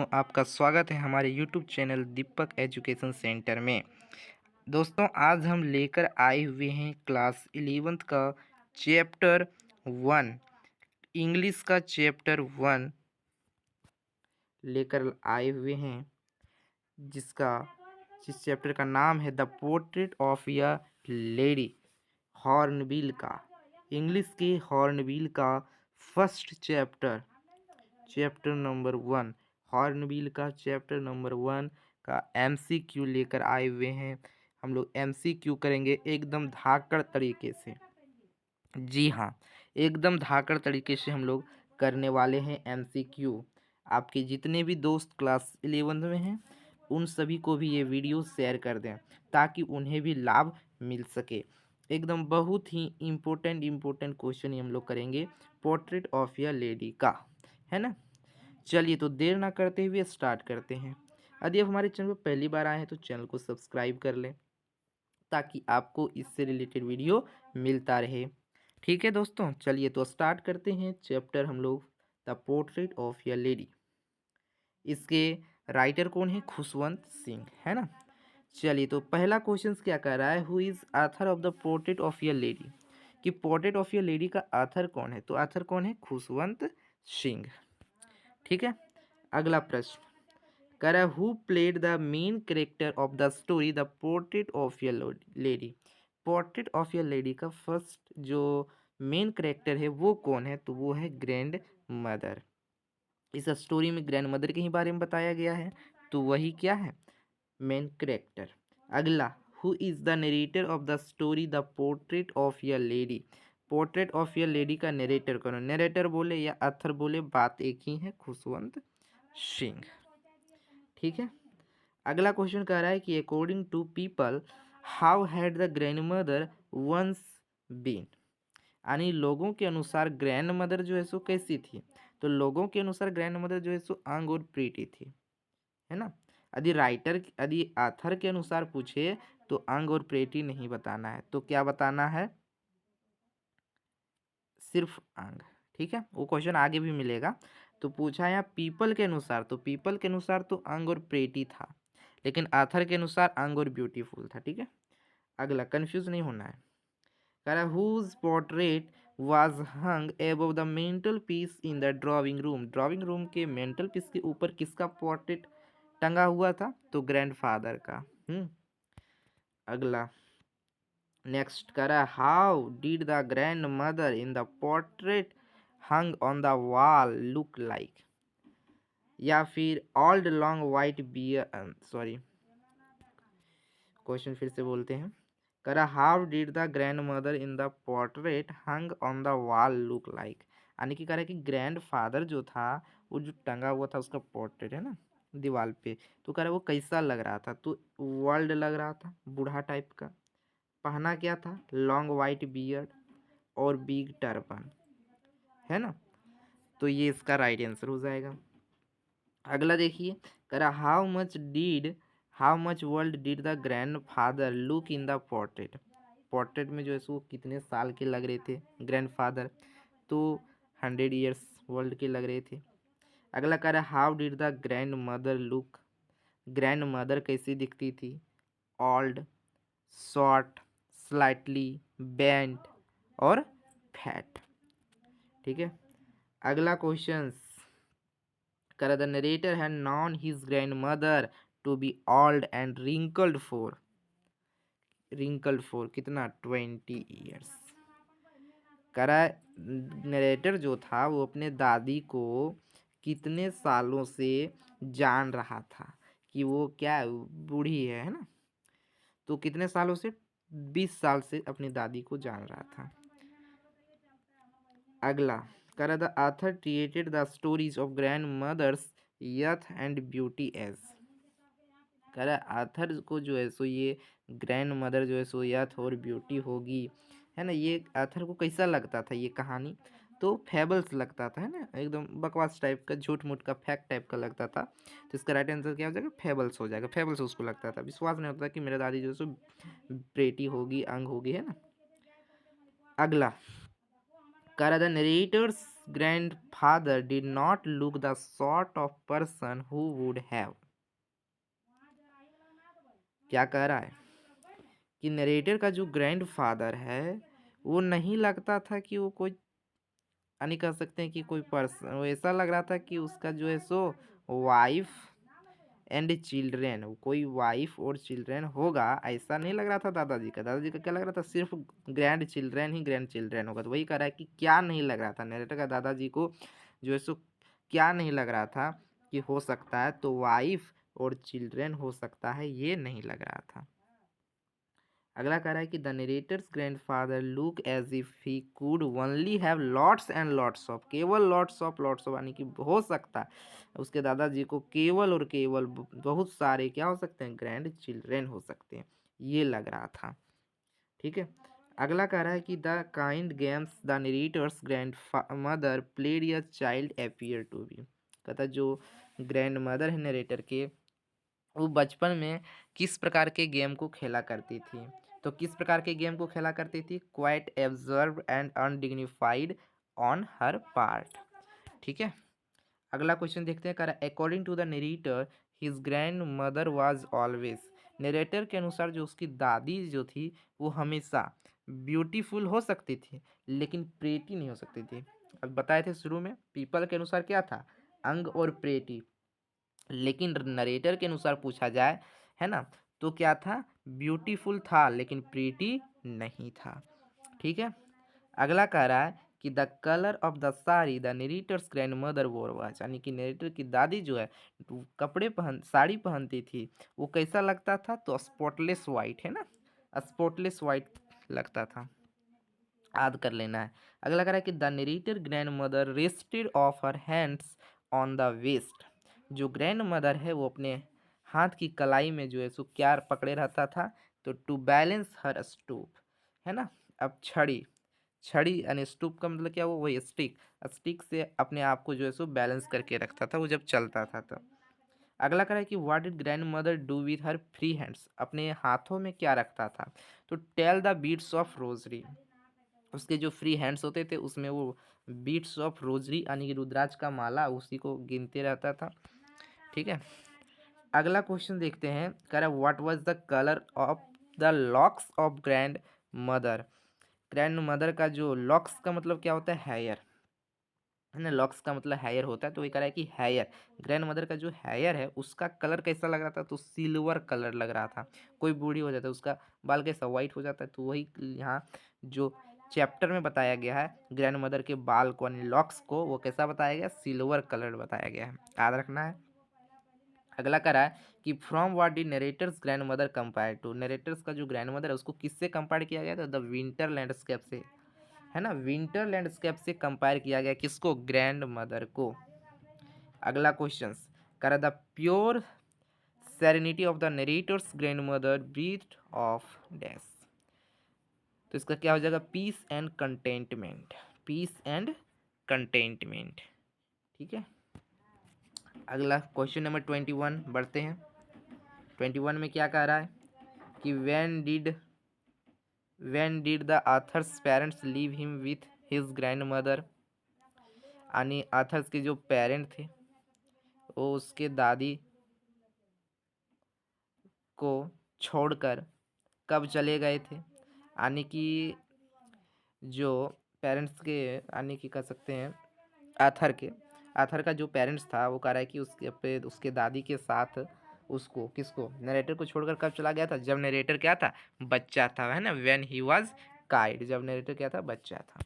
आपका स्वागत है हमारे YouTube चैनल दीपक एजुकेशन सेंटर में। दोस्तों, आज हम लेकर आए हुए हैं क्लास 11th का चैप्टर 1, इंग्लिश का चैप्टर 1 लेकर आए हुए हैं, जिस चैप्टर का नाम है the portrait of a lady. Hornbill का, इंग्लिश के हॉर्नबिल का फर्स्ट चैप्टर नंबर 1, हॉर्नबिल का चैप्टर नंबर 1 का MCQ लेकर आए हुए हैं। हम लोग MCQ करेंगे एकदम धाकड़ तरीके से। जी हाँ, एकदम धाकड़ तरीके से हम लोग करने वाले हैं MCQ। आपके जितने भी दोस्त क्लास 11 में हैं उन सभी को भी ये वीडियो शेयर कर दें ताकि उन्हें भी लाभ मिल सके। एकदम बहुत ही इम्पोर्टेंट क्वेश्चन हम लोग करेंगे पोर्ट्रेट ऑफ अ लेडी का, है ना। चलिए तो देर ना करते हुए स्टार्ट करते हैं। यदि आप हमारे चैनल पर पहली बार आए हैं तो चैनल को सब्सक्राइब कर लें ताकि आपको इससे रिलेटेड वीडियो मिलता रहे। ठीक है दोस्तों, चलिए तो स्टार्ट करते हैं चैप्टर हम लोग the portrait of a lady. इसके राइटर कौन है? खुशवंत सिंह, है ना। चलिए तो पहला क्वेश्चन क्या कह रहा है, who is author of the portrait of a lady, कि पोर्ट्रेट ऑफ अ लेडी का ऑथर कौन है? तो ऑथर कौन है? खुशवंत सिंह। ठीक है। अगला प्रश्न कह रहा है who played the main character of the story the portrait of a lady. Portrait of a lady का फर्स्ट जो मेन कैरेक्टर है वो कौन है? तो वो है ग्रैंड मदर। इस स्टोरी में ग्रैंड मदर के ही बारे में बताया गया है, तो वही क्या है? Main character. अगला, who is the narrator of the story the portrait of a lady. Portrait of a lady का नरेटर कौन है? नरेटर बोले या अथर बोले, बात एक ही है, खुशवंत सिंह। ठीक है। अगला क्वेश्चन कह रहा है कि according to people how had the grandmother once been. यानी लोगों के अनुसार ग्रैंड मदर जो है सो कैसी थी? तो लोगों के अनुसार ग्रैंड मदर जो है सो यंग और प्रीटी थी, है ना। यदि आथर के अनुसार पूछे तो यंग और प्रीटी नहीं बताना है, तो क्या बताना है? सिर्फ अंग। ठीक है, वो क्वेश्चन आगे भी मिलेगा। तो पूछा है यहाँ पीपल के अनुसार, तो पीपल के अनुसार तो अंग और प्रेटी था, लेकिन आथर के अनुसार अंग और ब्यूटीफुल था। ठीक है। अगला, कंफ्यूज नहीं होना है। कह रहा whose portrait was hung above the mantelpiece in the drawing room. Drawing room के मेंटल पीस के ऊपर किसका पोर्ट्रेट टंगा हुआ था? तो ग्रैंडफादर का। अगला, नेक्स्ट करा how did the grandmother in the portrait hung on the wall look like. या फिर old long white beard, sorry, question फिर से बोलते हैं। करा how did the grandmother in the portrait hung on the wall look like. यानी कि कह रहा है कि ग्रैंड फादर जो था वो जो टंगा हुआ था उसका पोर्ट्रेट, है ना, दीवार पे, तो कह रहा है वो कैसा लग रहा था? तो वर्ल्ड लग रहा था, बूढ़ा टाइप का। पहना क्या था? लॉन्ग वाइट बियर्ड और बिग टर्बन, है ना। तो ये इसका राइट आंसर हो जाएगा। अगला देखिए, कह रहा how much world did the grand father look in the portrait. Portrait में जो है सो वो कितने साल के लग रहे थे ग्रैंड फादर? तो 100 ईयर्स वर्ल्ड के लग रहे थे। अगला कह रहा how did the grandmother look. Grandmother कैसी दिखती थी? ओल्ड, शॉर्ट, स्लाइटली बेंट और फैट। ठीक है। अगला क्वेश्चन, कर the narrator had known his grandmother to be old and wrinkled for कितना? 20 ईयर्स। करा नरेटर जो था वो अपने दादी को कितने सालों से जान रहा था कि वो क्या बूढ़ी है ना। तो कितने सालों से? 20 साल से अपनी दादी को जान रहा था। अगला, करा the author created the stories of grandmother's youth and beauty age. करा ऑथर को जो है सो ये ग्रैंड मदर जो है सो यथ और ब्यूटी होगी, है ना। ये ऑथर को कैसा लगता था ये कहानी? तो फेबल्स लगता था, है ना, एकदम बकवास टाइप का, झूठ मूठ का, फैक्ट टाइप का लगता था। तो इसका राइट आंसर क्या हो जाएगा? फेबल्स हो जाएगा। फेबल्स उसको लगता था, विश्वास नहीं होता कि मेरे दादी जो है सो बेटी होगी, अंग होगी, है ना। अगला, कह रहा था narrator's grandfather did not look the sort of person who would have. क्या कह रहा है कि नरेटर का जो ग्रैंडफादर है वो नहीं लगता था कि वो कोई यानी कह सकते हैं कि कोई पर्सन, वो ऐसा लग रहा था कि उसका जो है सो वाइफ एंड चिल्ड्रेन, कोई वाइफ और चिल्ड्रेन होगा, ऐसा नहीं लग रहा था दादाजी का। दादाजी का क्या लग रहा था, सिर्फ ग्रैंड चिल्ड्रेन ही ग्रैंड चिल्ड्रेन होगा। तो वही कह रहा है कि क्या नहीं लग रहा था नरेटर का दादाजी को जो है सो क्या नहीं लग रहा था कि हो सकता है, तो वाइफ और चिल्ड्रेन हो सकता है, ये नहीं लग रहा था। अगला कह रहा है कि the narrator's grandfather look as if he could only have lots and lots of, केवल लॉट्स ऑफ यानी कि हो सकता है उसके दादाजी को केवल और केवल बहुत सारे क्या हो सकते हैं, ग्रैंड चिल्ड्रेन हो सकते हैं, ये लग रहा था। ठीक है। अगला कह रहा है कि the kind games the narrator's grand mother played या चाइल्ड अपीयर टू बी। कहता जो ग्रैंड मदर है नरेटर के, वो बचपन में किस प्रकार के गेम को खेला करती थी। तो किस प्रकार के गेम को खेला करती थी, quite absurd and undignified on her part. ठीक है। अगला क्वेश्चन देखते हैं, कर according to the narrator his grandmother was always. नरेटर के अनुसार जो उसकी दादी जो थी वो हमेशा ब्यूटीफुल हो सकती थी लेकिन प्रेटी नहीं हो सकती थी। अब बताए थे शुरू में, पीपल के अनुसार क्या था, अंग और प्रेटी, लेकिन नरेटर के अनुसार पूछा जाए है ना, तो क्या था, ब्यूटीफुल था लेकिन प्रीटी नहीं था। ठीक है। अगला कह रहा है कि the colour of the sari the narrator's grand mother वोर वाच, यानी कि नरेटर की दादी जो है कपड़े साड़ी पहनती थी, वो कैसा लगता था, तो स्पॉटलेस वाइट, है ना, स्पॉटलेस वाइट लगता था। याद कर लेना है। अगला कह रहा है कि the narrator grandmother rested of her hands on the waist. जो ग्रैंड मदर है वो अपने हाथ की कलाई में जो है सो क्या पकड़े रहता था, तो टू बैलेंस हर स्टूप, है ना। अब छड़ी, छड़ी यानी स्टूप का मतलब क्या, वो वही स्टिक, स्टिक से अपने आप को जो है सो बैलेंस करके रखता था वो जब चलता था तब। अगला कह रहा है कि what did grandmother do with her free hands, अपने हाथों में क्या रखता था, तो tell the beads of rosary. उसके जो फ्री हैंड्स होते थे उसमें वो बीट्स ऑफ रोजरी यानी कि रुद्राक्ष का माला उसी को गिनते रहता था। ठीक है। अगला क्वेश्चन देखते हैं, कह रहा what was the colour of the locks of grand mother. Grand mother का जो लॉक्स का मतलब क्या होता है, हेयर, है ना, लॉक्स का मतलब हेयर होता है, तो ये कह रहा है कि हेयर, ग्रैंड मदर का जो हेयर है उसका कलर कैसा लग रहा था, तो सिल्वर कलर लग रहा था। कोई बूढ़ी हो जाता है उसका बाल कैसा वाइट हो जाता है, तो वही यहाँ जो चैप्टर में बताया गया है ग्रैंड मदर के बाल को यानी लॉक्स को, वो कैसा बताया गया, सिल्वर कलर बताया गया है, याद रखना है। अगला करा है कि from what the narrator's grandmother compare to, narrator's का जो ग्रैंड मदर है उसको किससे कंपेयर किया गया था, द विंटर लैंडस्केप से, है ना, विंटर लैंडस्केप से कंपेयर किया गया किसको, ग्रैंड मदर को। अगला क्वेश्चन करा the pure serenity of the narrator's grandmother breath of dash, तो इसका क्या हो जाएगा, peace and contentment, peace and contentment. ठीक है। अगला क्वेश्चन नंबर 21 बढ़ते हैं। 21 में क्या कह रहा है कि when did the author's parents leave him with his grandmother, यानी आथर्स के जो पेरेंट थे वो उसके दादी को छोड़कर कब चले गए थे, यानी कि जो पेरेंट्स के यानी कि कह सकते हैं आथर के, आथर का जो पेरेंट्स था वो कह रहा है कि उसके दादी के साथ उसको किसको, नरेटर को छोड़कर कब चला गया था, जब नरेटर क्या था, बच्चा था, है ना, व्हेन ही वाज काइड, जब नरेटर क्या था, बच्चा था।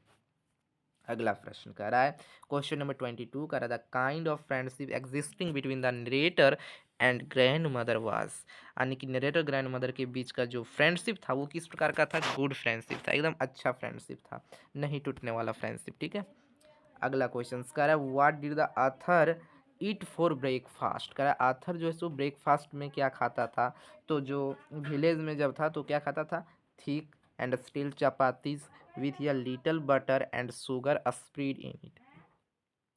अगला प्रश्न कह रहा है क्वेश्चन नंबर 22 कह रहा था kind of friendship existing between the narrator and grand mother was, यानी कि नरेटर ग्रैंड मदर के बीच का जो फ्रेंडशिप था वो किस प्रकार का था, गुड फ्रेंडशिप था, एकदम अच्छा फ्रेंडशिप था, नहीं टूटने वाला फ्रेंडशिप। ठीक है। अगला क्वेश्चन कह रहा है what did the author eat for breakfast, कह रहा है आथर जो है सो ब्रेकफास्ट में क्या खाता था, तो जो विलेज में जब था तो क्या खाता था, thick and stale chapatis with a little butter and sugar spread in it,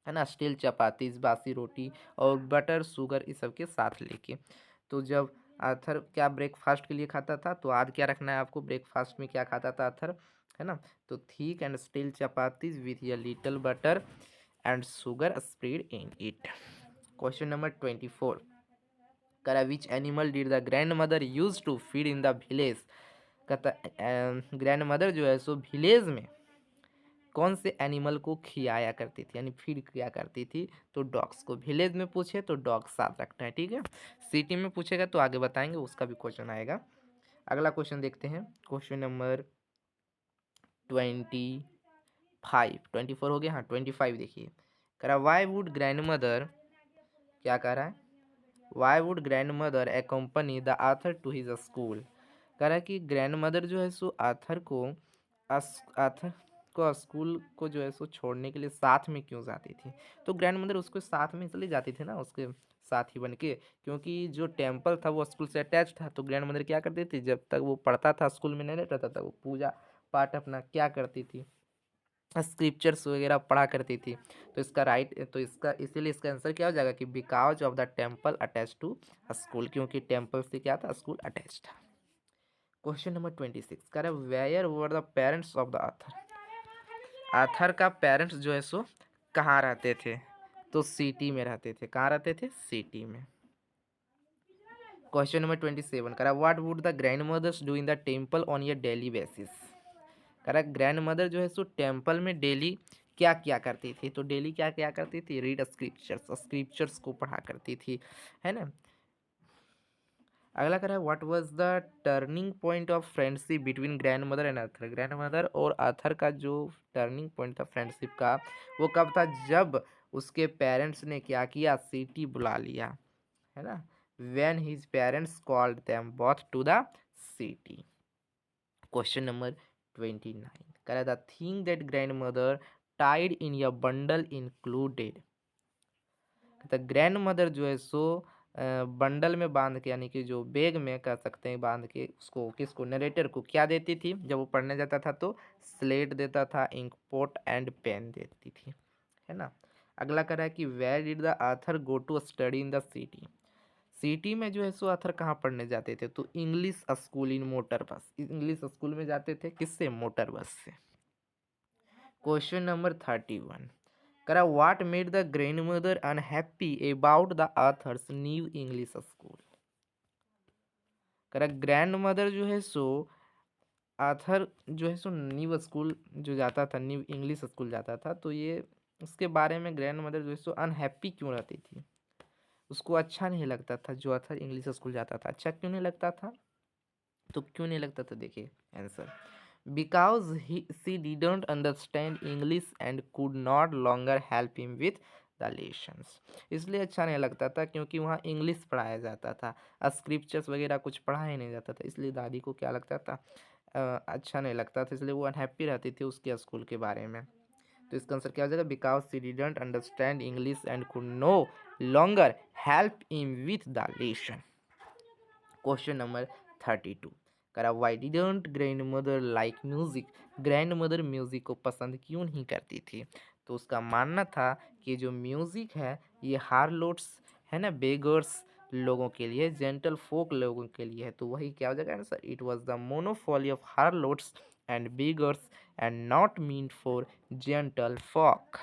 है ना, स्टील चपातीज बासी रोटी और बटर शुगर इस सब के साथ लेके। तो जब आथर क्या ब्रेकफास्ट के लिए खाता था, तो आज क्या रखना है आपको, ब्रेकफास्ट में क्या खाता था आथर, है ना। तो thick and stale chapatis with a little butter and sugar spread in it. Question number 24 करा which animal did the grandmother use to feed in the village. कहता ग्रैंड मदर जो है सो विलेज में कौन से एनिमल को खियाया करती थी यानी फीड किया करती थी। तो डॉग्स को। विलेज में पूछे तो डॉग साथ रखना है, ठीक है। सिटी में पूछेगा तो आगे बताएंगे, उसका भी क्वेश्चन आएगा। अगला क्वेश्चन देखते हैं, क्वेश्चन नंबर 24 हो गया, हाँ 25 देखिए। कह रहा वाई वुड ग्रैंड मदर, क्या कह रहा है, why would grandmother accompany the author to his school. कह रहा है कि ग्रैंड मदर जो है सो आथर को स्कूल को जो है सो छोड़ने के लिए साथ में क्यों जाती थी। तो ग्रैंड मदर उसको साथ में इसलिए जाती थी ना, उसके साथी बन के, क्योंकि जो टेम्पल था वो स्कूल से अटैच था। तो ग्रैंड मदर क्या करती थी, जब तक वो पढ़ता था स्कूल में नहीं रहता था, वो पूजा पाठ अपना क्या करती थी, स्क्रिप्चर्स वगैरह पढ़ा करती थी। तो इसका राइट, तो इसका इसीलिए इसका आंसर क्या हो जाएगा कि because of the temple attach to school, क्योंकि टेम्पल से क्या था, स्कूल अटैच था। क्वेश्चन नंबर 26 कह रहा है where were the parents of the author. Author का पेरेंट्स जो है सो कहाँ रहते थे, तो सिटी में रहते थे। कहाँ रहते थे, सिटी में। क्वेश्चन नंबर 27 कह रहा है what would the grandmothers do in the temple on a daily basis. कह रहा है ग्रैंड मदर जो है सो टेम्पल में डेली क्या क्या करती थी। तो डेली क्या क्या करती थी, रीड स्क्रिप्चर्स, स्क्रिप्चर्स को पढ़ा करती थी, है ना। अगला कह रहा है what was the turning point of friendship between grand mother and Arthur. Grand mother और आर्थर का जो टर्निंग पॉइंट था फ्रेंडशिप का, वो कब था, जब उसके पेरेंट्स ने क्या किया, सिटी बुला लिया, है ना। when his parents called them both to the city। Question number 29 कह रहा the thing that grandmother tied in या बंडल इंक्लूडेड। तो ग्रैंड मदर जो है सो बंडल में बांध के, यानी कि जो बैग में कह सकते हैं बांध के, उसको किसको, नरेटर को क्या देती थी जब वो पढ़ने जाता था, तो स्लेट देता था, इंक पोट एंड पेन देती थी, है ना। अगला कह रहा है कि where did the author go to study in the city. City में जो है सो आथर कहाँ पढ़ने जाते थे, तो इंग्लिश स्कूल इन मोटर बस। इंग्लिश स्कूल में जाते थे किससे, मोटर बस से। क्वेश्चन नंबर 31 करा what made the grand mother unhappy about the authors new English school. करा ग्रैंड मदर जो है सो आथर जो है सो न्यू स्कूल जो जाता था, न्यू इंग्लिश स्कूल जाता था, तो ये उसके बारे में ग्रैंड मदर जो है सो अनहैप्पी क्यों रहती थी, उसको अच्छा नहीं लगता था जो आथर इंग्लिश स्कूल जाता था। अच्छा क्यों नहीं लगता था, तो क्यों नहीं लगता था, देखिए answer, because she didn't understand English and could not longer help him with the lessons. इसलिए अच्छा नहीं लगता था क्योंकि वहाँ इंग्लिश पढ़ाया जाता था, स्क्रिप्चर्स वगैरह कुछ पढ़ाया नहीं जाता था, इसलिए दादी को क्या लगता था, अच्छा नहीं लगता था, इसलिए वो अनहैप्पी रहती थी उसके स्कूल के बारे में। तो इसका आंसर क्या हो जाएगा, because she didn't understand English and could no longer help him with the lesson. Question number 32 करा why didn't grandmother like music. Grandmother music को पसंद क्यों नहीं करती थी, तो उसका मानना था कि जो म्यूजिक है ये हार्लोट्स, है ना, बेगर्स लोगों के लिए, जेंटल फोक लोगों के लिए है। तो वही क्या हो जाएगा answer, it was the monopoly of harlots and beggars and not mean for gentle folk.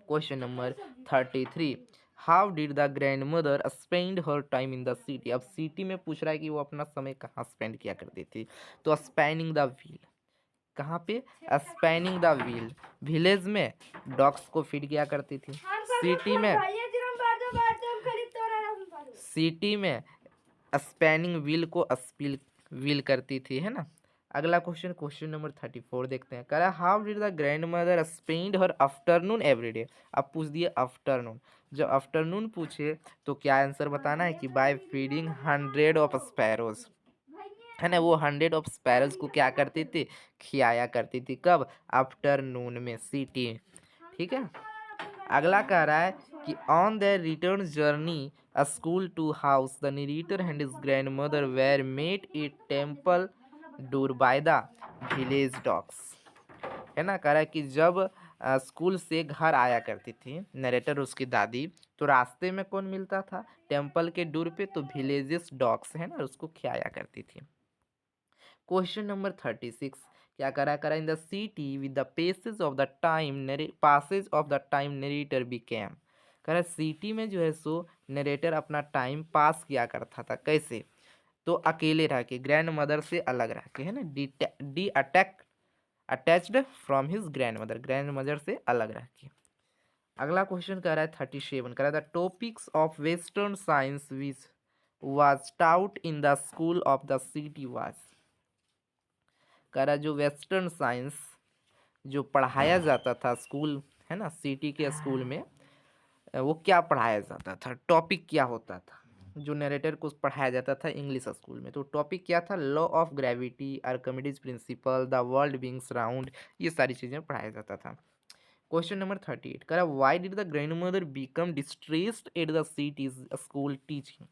Question number 33 how did the grandmother spend her time in the city. अब सिटी में पूछ रहा है कि वो अपना समय कहाँ स्पेंड किया करती थी, तो स्पैनिंग द व्हील। कहाँ पे, स्पैनिंग द व्हील। विलेज में डॉग्स को फीड किया करती थी, सिटी में, सिटी में स्पैनिंग व्हील को स्पिल व्हील करती थी, है ना। अगला क्वेश्चन, क्वेश्चन नंबर 34 देखते हैं। कह रहा है how did the grandmother spend her afternoon every day. अब पूछ दिए आफ्टरनून, जब आफ्टरनून पूछे तो क्या आंसर बताना है कि बाय फीडिंग 100 ऑफ स्पैरोज, है ना। वो 100 ऑफ स्पैरोज को क्या करती थी, खियाया करती थी, कब, आफ्टरनून में, सिटी, ठीक है। अगला कह रहा है कि on their return journey a school to house the narrator and his grandmother were met a temple door by the village dogs, है ना। कह रहा है कि जब स्कूल से घर आया करती थी नरेटर उसकी दादी, तो रास्ते में कौन मिलता था, टेम्पल के डोर पे, तो विलेजेस डॉग्स, है ना, उसको खिलाया करती थी। क्वेश्चन नंबर 36 क्या करा in the city with the passage of the time narrator became. करा सिटी में जो है सो नरेटर अपना टाइम पास किया करता था, कैसे? तो अकेले रह के, ग्रैंड मदर से अलग रह के, है ना, D attack attached from his grand mother से अलग रह के। अगला क्वेश्चन कह रहा है 37, कह रहा है the topics of western science which was taut in the school of the city was. कह रहा है जो वेस्टर्न साइंस जो पढ़ाया जाता था स्कूल, है ना, सिटी के स्कूल में, वो क्या पढ़ाया जाता था, टॉपिक क्या होता था जो नरेटर को पढ़ाया जाता था इंग्लिश स्कूल में? तो टॉपिक क्या था? Law of gravity, Archimedes principal, the world beings round, ये सारी चीज़ें पढ़ाया जाता था। क्वेश्चन नंबर 38, कह रहा why did the grand mother become distressed at the cities school teaching.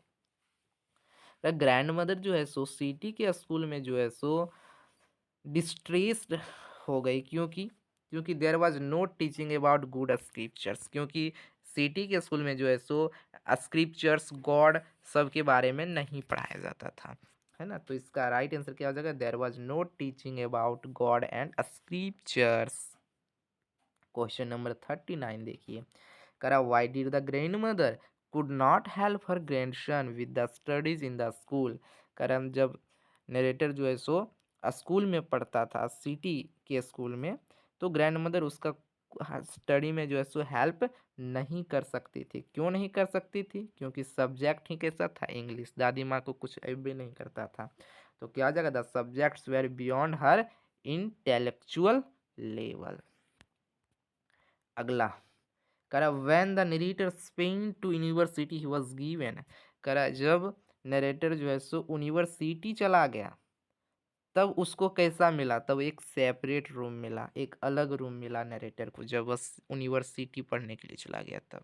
Grand mother जो है सो सिटी के स्कूल में जो है सो डिस्ट्रेस्ड हो गई, क्योंकि there was no teaching about good scriptures, क्योंकि सिटी के स्कूल में जो है सो स्क्रिप्चर्स, गॉड सब के बारे में नहीं पढ़ाया जाता था, है ना। तो इसका राइट आंसर क्या हो जाएगा? There was no teaching about God and scriptures. Question number 39 देखिए, करा why did the grandmother could not help her grandson with the studies in the school. कारण जब नरेटर जो है सो स्कूल में पढ़ता था, सिटी के स्कूल में, तो ग्रैंड मदर उसका स्टडी में जो है सो हेल्प नहीं कर सकती थी। क्यों नहीं कर सकती थी? क्योंकि सब्जेक्ट ही कैसा था? इंग्लिश। दादी माँ को कुछ भी नहीं करता था। तो क्या हो जाएगा? The subjects were beyond her intellectual level. अगला करा when the narrator spent to university he was given. करा जब नरेटर जो है सो यूनिवर्सिटी चला गया, तब उसको कैसा मिला? तब एक सेपरेट रूम मिला, एक अलग रूम मिला नरेटर को, जब बस यूनिवर्सिटी पढ़ने के लिए चला गया तब।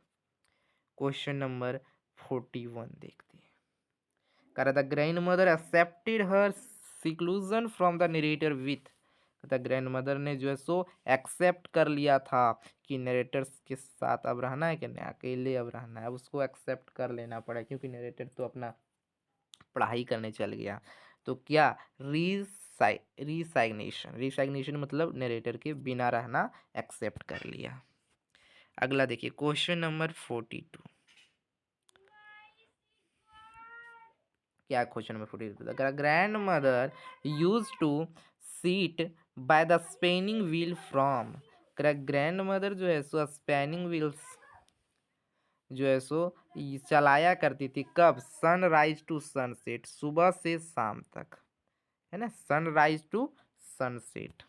क्वेश्चन नंबर 41 देखते हैं, करा the grandmother accepted her seclusion from the narrator with. The grandmother ने जो है सो एक्सेप्ट कर लिया था कि नरेटर्स के साथ अब रहना है कि नहीं, अकेले अब रहना है, अब उसको एक्सेप्ट कर लेना पड़ा, क्योंकि नरेटर तो अपना पढ़ाई करने चल गया। तो क्या? रिसाइग्नेशन मतलब नरेटर के बिना रहना एक्सेप्ट कर लिया। अगला देखिए क्वेश्चन नंबर 42, क्या क्वेश्चन नंबर 42? अगर grandmother use to sit by the spinning wheel from. Grandmother जो है सो स्पेनिंग व्हील्स जो है सो चलाया करती थी, कब? सनराइज टू सनसेट, सुबह से शाम तक, है ना, सनराइज टू सनसेट।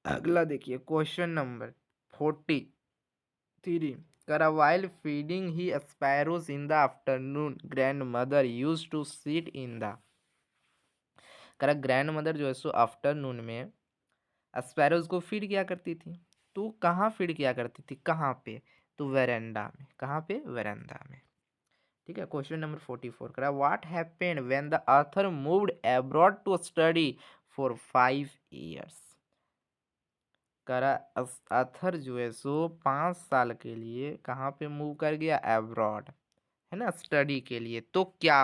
अगला देखिए क्वेश्चन नंबर 43, करा while feeding he sparrows in the afternoon grandmother use to sit in the. करा ग्रैंड मदर जो है सो आफ्टरनून में स्पैरोज को फीड किया करती थी। तो कहाँ फीड किया करती थी? कहाँ पे? तो वेरेंडा में। कहाँ पे? वेरेंडा में। ठीक है। क्वेश्चन नंबर 44, करा what happened when the author moved abroad to study for 5 years। करा ऑथर जो है सो 5 साल के लिए कहाँ पे मूव कर गया? अब्रॉड, है ना, स्टडी के लिए। तो क्या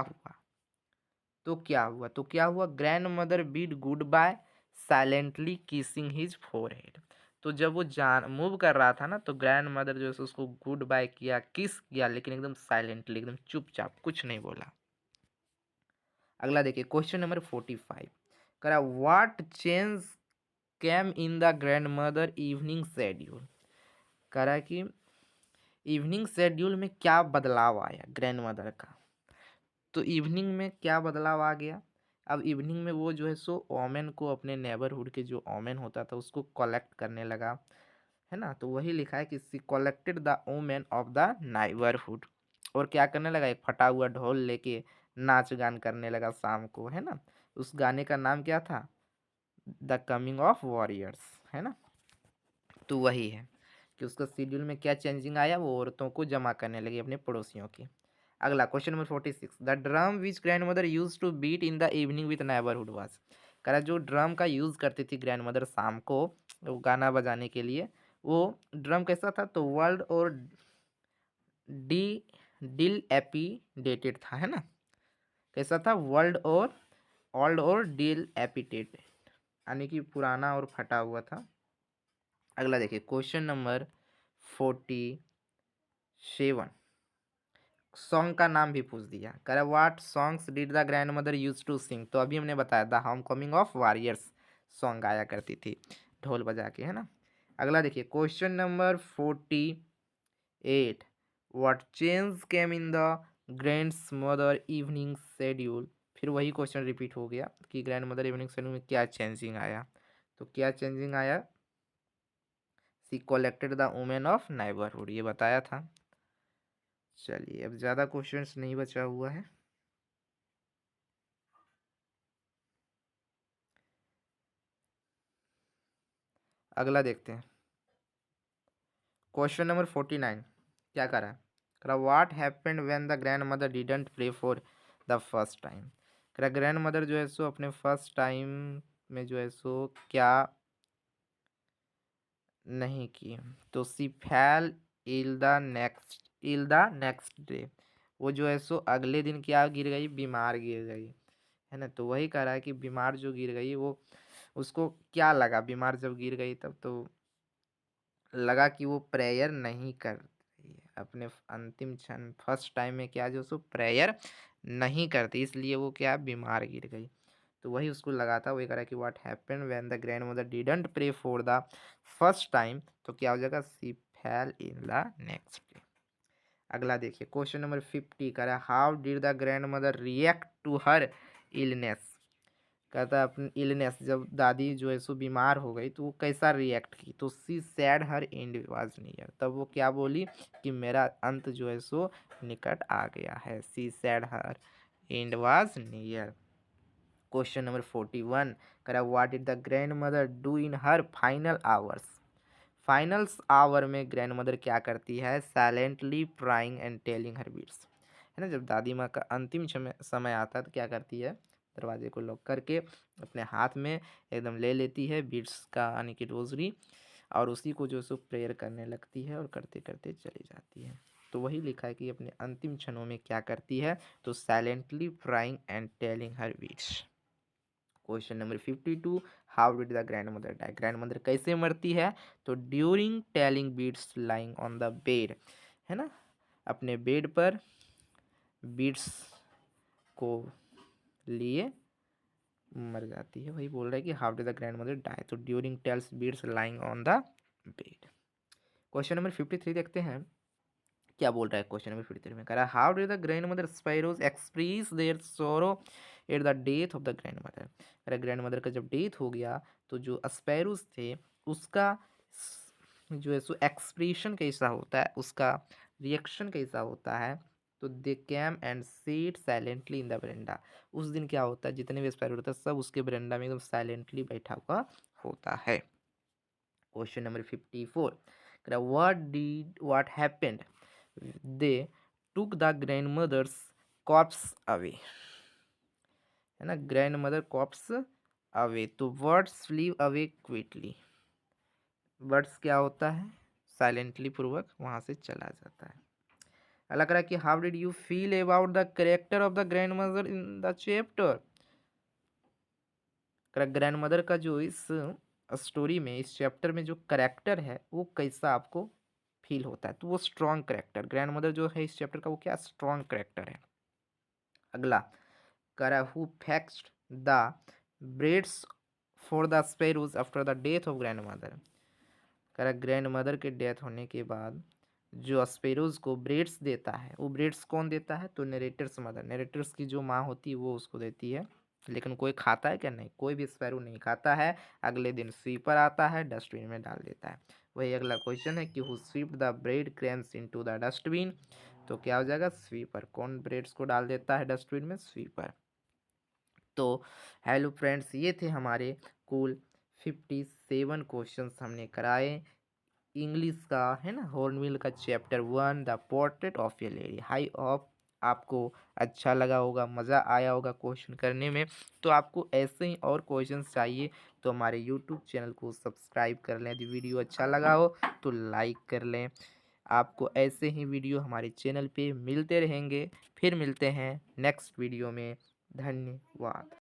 हुआ? Grandmother bid goodbye silently kissing his forehead. तो जब वो जान मूव कर रहा था ना, तो ग्रैंड मदर जो है उसको गुड बाय किया, किस किया, लेकिन एकदम साइलेंटली, एकदम चुपचाप, कुछ नहीं बोला। अगला देखिए क्वेश्चन नंबर 45, करा what change came in the grandmother evening schedule. करा कि इवनिंग शेड्यूल में क्या बदलाव आया ग्रैंड मदर का? तो इवनिंग में क्या बदलाव आ गया? अब इवनिंग में वो जो है सो ओमेन को, अपने नेबरहुड के जो ओमेन होता था उसको कलेक्ट करने लगा, है ना। तो वही लिखा है कि she collected the women of the neighbourhood. और क्या करने लगा? एक फटा हुआ ढोल लेके नाच गान करने लगा शाम को, है ना। उस गाने का नाम क्या था? द कमिंग ऑफ वॉरियर्स, है ना। तो वही है कि उसका शेड्यूल में क्या चेंजिंग आया, वो औरतों को जमा करने लगी अपने पड़ोसियों की। अगला question number 46, the drum which grandmother use to beat in the evening with neighbourhood was. करा जो ड्रम का यूज करती थी ग्रैंड मदर शाम को वो गाना बजाने के लिए, वो ड्रम कैसा था? तो वर्ल्ड और डी डिल एपिडेटेड था, है ना। कैसा था? वर्ल्ड और ओल्ड और डिल एपिडेटेड, यानी कि पुराना और फटा हुआ था। अगला देखिए क्वेश्चन नंबर 47। सॉन्ग का नाम भी पूछ दिया। कह रहा what songs did the grandmother use to sing. तो अभी हमने बताया the homecoming of warriors song गाया करती थी ढोल बजा के, है ना। अगला देखिए question number 48। What change came in the grandmother evening schedule. फिर वही क्वेश्चन रिपीट हो गया कि ग्रैंड मदर इवनिंग शेड्यूल में क्या चेंजिंग आया। तो क्या चेंजिंग आया, she collected the women of neighbourhood, ये बताया था। चलिए अब ज़्यादा क्वेश्चंस नहीं बचा हुआ है। अगला देखते हैं क्वेश्चन नंबर 49। क्या करा, करा what happened when the grandmother didn't pray for the first time. करा ग्रैंड मदर जो है सो अपने फर्स्ट टाइम में जो है सो क्या नहीं की। तो सी फैल इल द नेक्स्ट डे, वो जो है सो अगले दिन क्या गिर गई, बीमार गिर गई, है ना। तो वही कह रहा है कि बीमार जो गिर गई वो उसको क्या लगा, बीमार जब गिर गई तब तो लगा कि वो प्रेयर नहीं कर रही है अपने अंतिम क्षण, फर्स्ट टाइम में क्या जो सो प्रेयर नहीं करती, इसलिए वो क्या बीमार गिर गई। तो वही उसको लगा था, वही करा कि what happened when the grandmother didn't pray for the first time, तो क्या हो जाएगा, she fell in the next day. अगला देखिए क्वेश्चन नंबर 50 करा how did the grandmother react to her illness. कहता है अपनी इलनेस, जब दादी जो है सो बीमार हो गई तो वो कैसा रिएक्ट की। तो she said her end was near, तब वो क्या बोली कि मेरा अंत जो है सो निकट आ गया है। She said her end was near. Question number 41 करा what did the grandmother do in her final hours. Finals hour में ग्रैंड मदर क्या करती है, silently praying and telling her beads, है ना। जब दादी माँ का अंतिम समय आता है तो क्या करती है, दरवाजे को लॉक करके अपने हाथ में एकदम ले लेती है बीट्स का यानी कि रोजरी, और उसी को जो सो प्रेयर करने लगती है और करते करते चली जाती है। तो वही लिखा है कि अपने अंतिम क्षणों में क्या करती है, तो silently praying and telling her beads. Question number 52 how did the grandmother die. Grandmother कैसे मरती है, तो during telling beads lying on the bed, है ना, अपने बेड पर बीट्स को लिए मर जाती है। वही बोल रहा है कि how did the grandmother die, तो during tells beads lying on the bed. Question number 53 देखते हैं क्या बोल रहा है। क्वेश्चन नंबर 53 में कह रहा है how did the grandmother sparrows express their sorrow at the death of the grandmother. अरे ग्रैंड मदर का जब डेथ हो गया तो जो स्पैरोज थे उसका जो है सो एक्सप्रेशन कैसा होता है, उसका रिएक्शन कैसा होता है, तो they came and sat silently in the verandah. उस दिन क्या होता है, जितने भी स्पैरो होता है सब उसके बरेंडा में एकदम साइलेंटली बैठा हुआ होता है। Question number 54 what happened they took the grandmother's corpse away, है ना, ग्रैंड मदर कॉप्स अवे। तो words flee away quickly, words क्या होता है, साइलेंटली पूर्वक वहां से चला जाता है। लग रहा है कि how did you feel about the character of the grandmother in the chapter. Grand mother का जो इस स्टोरी में, इस चैप्टर में जो करेक्टर है वो कैसा आपको फील होता है, तो वो स्ट्रॉन्ग करेक्टर, ग्रैंड मदर जो है इस चैप्टर का वो क्या स्ट्रॉन्ग करेक्टर है। अगला करा who fixed the breads for the sparrows after the death of grandmother. करा ग्रैंड मदर के डेथ होने के बाद जो स्पैरोज को ब्रेड्स देता है, वो ब्रेड्स कौन देता है, तो नरेटर्स मदर, नरेटर्स की जो माँ होती है वो उसको देती है। लेकिन कोई खाता है क्या, नहीं, कोई भी स्पैरो नहीं खाता है। अगले दिन स्वीपर आता है डस्टबिन में डाल देता है। वही अगला क्वेश्चन है कि who sweep the bread cramps into the dustbin, तो क्या हो जाएगा, स्वीपर। कौन ब्रेड्स को डाल देता है डस्टबिन में, स्वीपर। तो हेलो फ्रेंड्स, ये थे हमारे कुल 57 क्वेश्चंस हमने कराए इंग्लिश का, है ना, हॉर्नबिल का chapter 1 the portrait of a lady. High hope आपको अच्छा लगा होगा, मज़ा आया होगा क्वेश्चन करने में। तो आपको ऐसे ही और क्वेश्चंस चाहिए तो हमारे यूट्यूब चैनल को सब्सक्राइब कर लें। यदि वीडियो अच्छा लगा हो तो लाइक कर लें। आपको ऐसे ही वीडियो हमारे चैनल पे मिलते रहेंगे। फिर मिलते हैं नेक्स्ट वीडियो में। धन्यवाद।